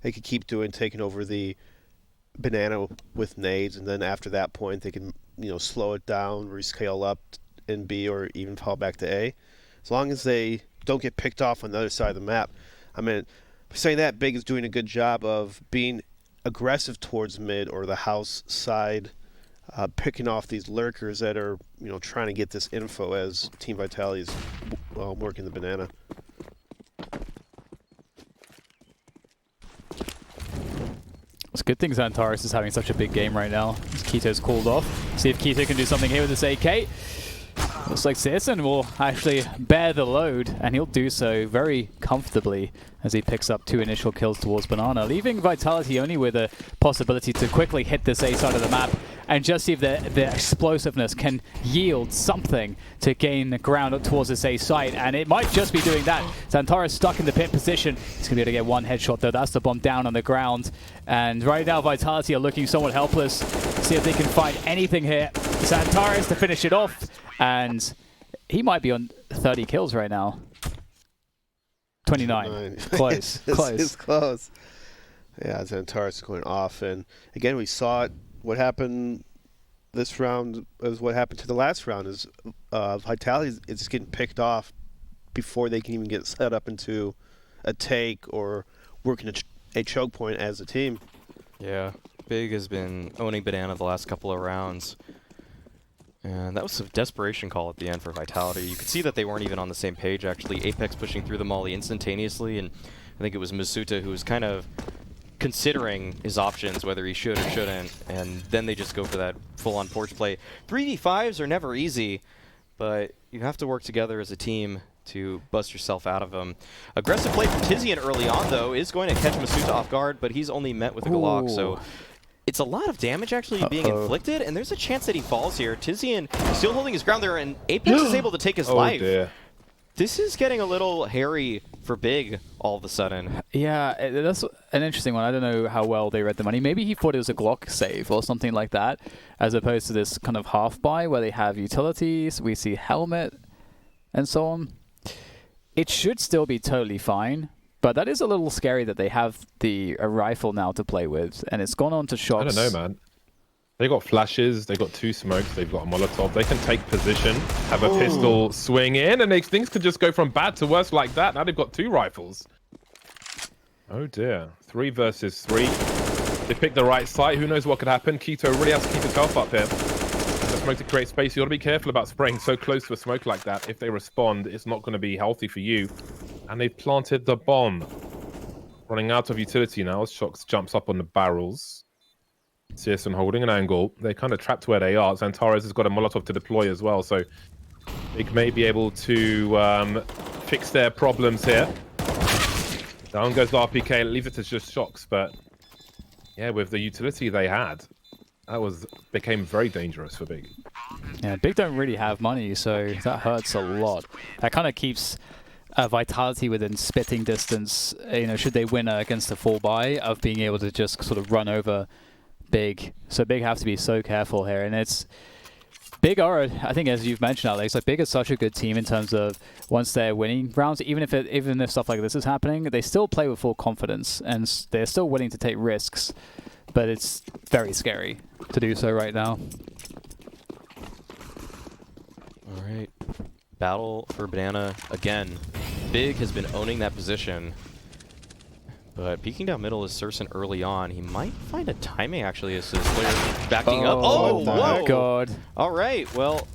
Speaker 3: they could keep taking over the banana with nades, and then after that point they can slow it down, rescale up in B, or even fall back to A. As long as they don't get picked off on the other side of the map. I mean, saying that, Big is doing a good job of being aggressive towards mid or the house side, picking off these lurkers that are trying to get this info as Team Vitality is working the banana.
Speaker 2: It's good things Antares is having such a big game right now. Keto's called off. See if Keto can do something here with this AK. Looks like Searson will actually bear the load, and he'll do so very comfortably as he picks up 2 initial kills towards Banana, leaving Vitality only with a possibility to quickly hit this A side of the map and just see if the explosiveness can yield something to gain the ground up towards this A site, and it might just be doing that. Xantara is stuck in the pit position. He's going to be able to get 1 headshot though. That's the bomb down on the ground, and right now Vitality are looking somewhat helpless. See if they can find anything here. Xantara is to finish it off, and he might be on 30 kills right now. 29. Close. Close.
Speaker 3: It's close. Yeah, Xantara's going off. And again, we saw it. What happened this round is what happened to the last round is Vitality is just getting picked off before they can even get set up into a take or working a choke point as a team.
Speaker 1: Yeah, Big has been owning Banana the last couple of rounds. And that was a desperation call at the end for Vitality. You could see that they weren't even on the same page, actually. Apex pushing through the molly instantaneously, and I think it was Masuta who was kind of considering his options, whether he should or shouldn't, and then they just go for that full-on porch play. 3v5s are never easy, but you have to work together as a team to bust yourself out of them. Aggressive play from Tizian early on, though, is going to catch Masuta off guard, but he's only met with a Glock, so it's a lot of damage actually being inflicted, and there's a chance that he falls here. Tizian still holding his ground there, and Apex is able to take his life.
Speaker 4: Dear.
Speaker 1: This is getting a little hairy for Big all of a sudden.
Speaker 2: Yeah, that's an interesting one. I don't know how well they read the money. Maybe he thought it was a Glock save or something like that, as opposed to this kind of half buy where they have utilities, we see helmet, and so on. It should still be totally fine. But that is a little scary that they have a rifle now to play with, and it's gone on to shots.
Speaker 4: I don't know, man. They got flashes, they got 2 smokes, they've got a Molotov. They can take position, have a pistol swing in, and things could just go from bad to worse like that. Now they've got 2 rifles. Oh dear. 3 versus 3. They picked the right site. Who knows what could happen? Keto really has to keep his health up here. The smoke to create space. You got to be careful about spraying so close to a smoke like that. If they respond, it's not going to be healthy for you. And they've planted the bomb. Running out of utility now. Shox jumps up on the barrels. Searson holding an angle. They're kind of trapped where they are. Xantara has got a Molotov to deploy as well, so they may be able to fix their problems here. Down goes the RPK. It leaves it to just Shox, but yeah, with the utility they had, that became very dangerous for Big.
Speaker 2: Yeah, Big don't really have money, so that hurts a lot. That kind of keeps Vitality within spitting distance, should they win against a full buy, of being able to just sort of run over Big. So Big have to be so careful here, and it's Big are, I think, as you've mentioned, Alex, like Big is such a good team in terms of once they're winning rounds, even if stuff like this is happening, they still play with full confidence and they're still willing to take risks, but it's very scary to do so right now.
Speaker 1: All right. Battle for Banana again. Big has been owning that position, but peeking down middle is Searson early on. He might find a timing actually as his player backing up. Oh,
Speaker 2: my
Speaker 1: whoa!
Speaker 2: God!
Speaker 1: All right, well,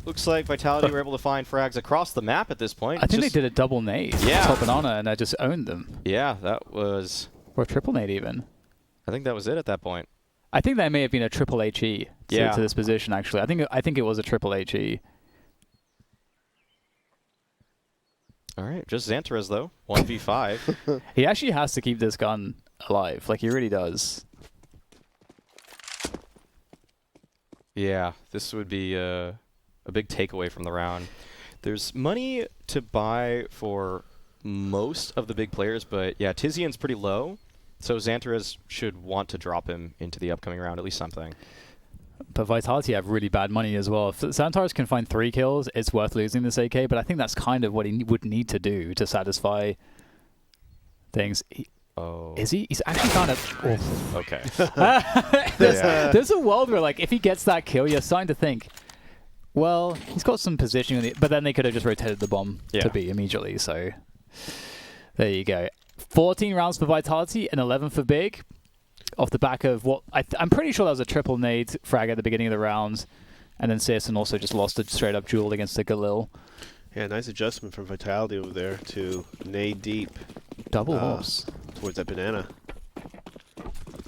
Speaker 1: looks like Vitality were able to find frags across the map at this point.
Speaker 2: I think they did a double nade.
Speaker 1: Yeah.
Speaker 2: Top Banana, and I just owned them.
Speaker 1: Yeah, that was.
Speaker 2: Or a triple nade even.
Speaker 1: I think that was it at that point.
Speaker 2: I think that may have been a triple HE
Speaker 1: Yeah.
Speaker 2: to this position. Actually, I think it was a triple HE.
Speaker 1: All right, just Xantares though, 1v5.
Speaker 2: He actually has to keep this gun alive. Like, he really does.
Speaker 1: Yeah, this would be a big takeaway from the round. There's money to buy for most of the big players, but yeah, Tizian's pretty low, so Xantares should want to drop him into the upcoming round, at least something.
Speaker 2: But Vitality have really bad money as well. If Xantares can find 3 kills, it's worth losing this AK, but I think that's kind of what he would need to do to satisfy things. Is he? He's actually kind of... Oh.
Speaker 1: Okay.
Speaker 2: There's a world where, like, if he gets that kill, you're starting to think, well, he's got some positioning, but then they could have just rotated the bomb to B immediately, so there you go. 14 rounds for Vitality and 11 for Big. Off the back of what I'm pretty sure that was a triple nade frag at the beginning of the round, and then Searson also just lost a straight up duel against the Galil.
Speaker 3: Yeah, nice adjustment from Vitality over there to nade deep.
Speaker 2: Double horse
Speaker 3: towards that Banana.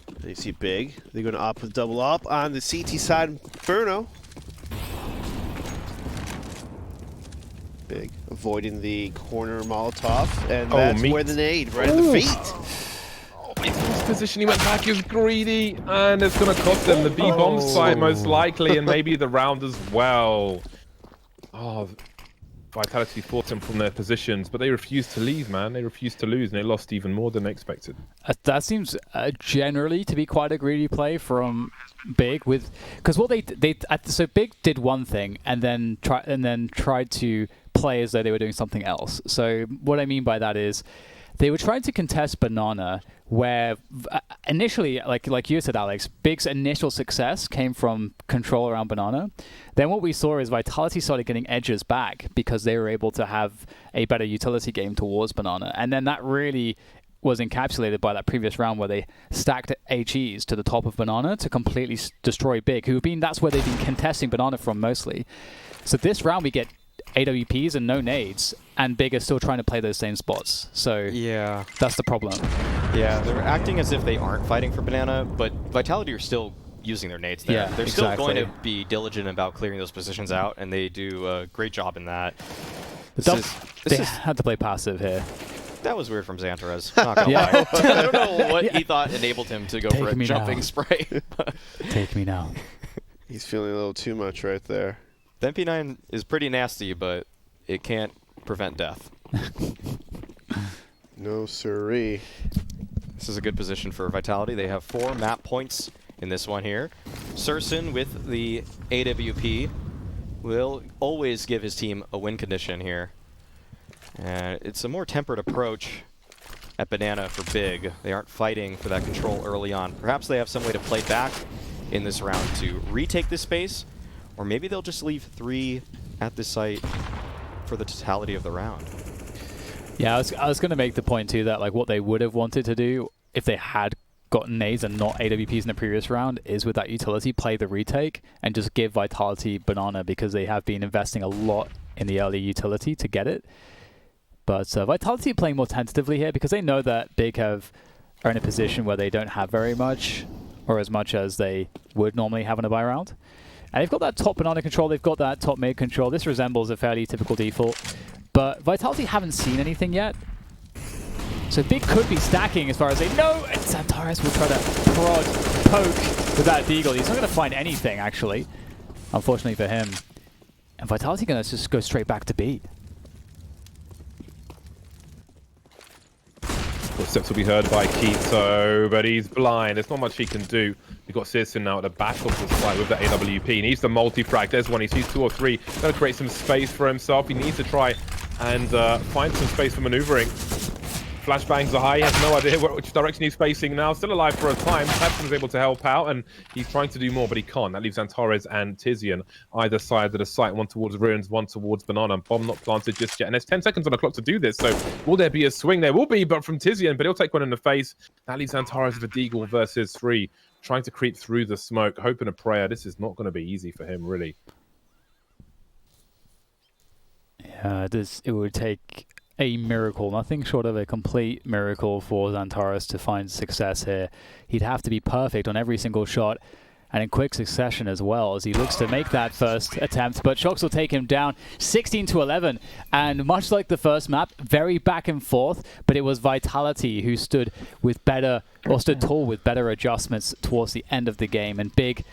Speaker 3: And you see Big. They're going to opt with double op on the CT side. Inferno. Big avoiding the corner Molotov, and
Speaker 4: Oh,
Speaker 3: that's
Speaker 4: meat.
Speaker 3: where the nade, right in the feet.
Speaker 4: He's lost position, he went back, he was greedy, and it's going to cost them the B-bomb site most likely, and maybe the round as well. Oh, Vitality forced them from their positions, but they refused to leave, man. They refused to lose, and they lost even more than expected.
Speaker 2: That seems generally to be quite a greedy play from Big, with because what so Big did one thing and then tried to play as though they were doing something else. So what I mean by that is they were trying to contest Banana, where initially, like you said, Alex, Big's initial success came from control around Banana. Then what we saw is Vitality started getting edges back because they were able to have a better utility game towards Banana. And then that really was encapsulated by that previous round where they stacked HEs to the top of Banana to completely destroy Big, that's where they've been contesting Banana from mostly. So this round we get AWPs and no nades, and Big is still trying to play those same spots. So
Speaker 1: Yeah.
Speaker 2: that's the problem.
Speaker 1: Yeah, they're acting as if they aren't fighting for Banana, but Vitality are still using their nades there.
Speaker 2: Yeah,
Speaker 1: They're still going to
Speaker 2: exactly.
Speaker 1: be diligent about clearing those positions out, and they do a great job in that.
Speaker 2: They had to play passive here.
Speaker 1: That was weird from Xantares, not gonna
Speaker 2: Yeah.
Speaker 1: lie. I don't know what he thought enabled him to go for a
Speaker 2: Take me
Speaker 1: jumping
Speaker 2: now.
Speaker 1: spray.
Speaker 2: Take me now.
Speaker 3: He's feeling a little too much right there.
Speaker 1: The MP9 is pretty nasty, but it can't prevent death.
Speaker 3: No siree.
Speaker 1: This is a good position for Vitality. They have 4 map points in this one here. Surson with the AWP will always give his team a win condition here. And it's a more tempered approach at Banana for Big. They aren't fighting for that control early on. Perhaps they have some way to play back in this round to retake this space, or maybe they'll just leave 3 at this site for the totality of the round.
Speaker 2: Yeah, I was going to make the point too that what they would have wanted to do if they had gotten nades and not AWPs in the previous round is with that utility, play the retake and just give Vitality Banana, because they have been investing a lot in the early utility to get it. But Vitality are playing more tentatively here because they know that Big are in a position where they don't have very much, or as much as they would normally have in a buy round. And they've got that top Banana control, they've got that top mid control. This resembles a fairly typical default. But Vitality haven't seen anything yet. So Big could be stacking as far as they know. And Xantares will try to poke with that Deagle. He's not going to find anything, actually, unfortunately for him. And Vitality going to just go straight back to B.
Speaker 4: Footsteps will be heard by Keto, but he's blind. There's not much he can do. You've got Citizen now at the back of the site with the AWP. He needs the multi-frag. There's one. He sees 2 or 3. Got to create some space for himself. He needs to try and find some space for maneuvering. Flashbangs are high. He has no idea which direction he's facing now. Still alive for a time. Patson is able to help out, and he's trying to do more, but he can't. That leaves Xantares and Tizian either side of the site. One towards Ruins, one towards Banana. Bomb not planted just yet. And there's 10 seconds on the clock to do this. So will there be a swing? There will be, but from Tizian, but he'll take one in the face. That leaves Xantares with a Deagle versus 3. Trying to creep through the smoke. Hope and a prayer. This is not going to be easy for him, really.
Speaker 2: Yeah, it would take a miracle, nothing short of a complete miracle for Xantares to find success here. He'd have to be perfect on every single shot and in quick succession as well, as he looks to make that first attempt. But Shox will take him down 16-11, and much like the first map, very back and forth, but it was Vitality who stood tall with better adjustments towards the end of the game, and Big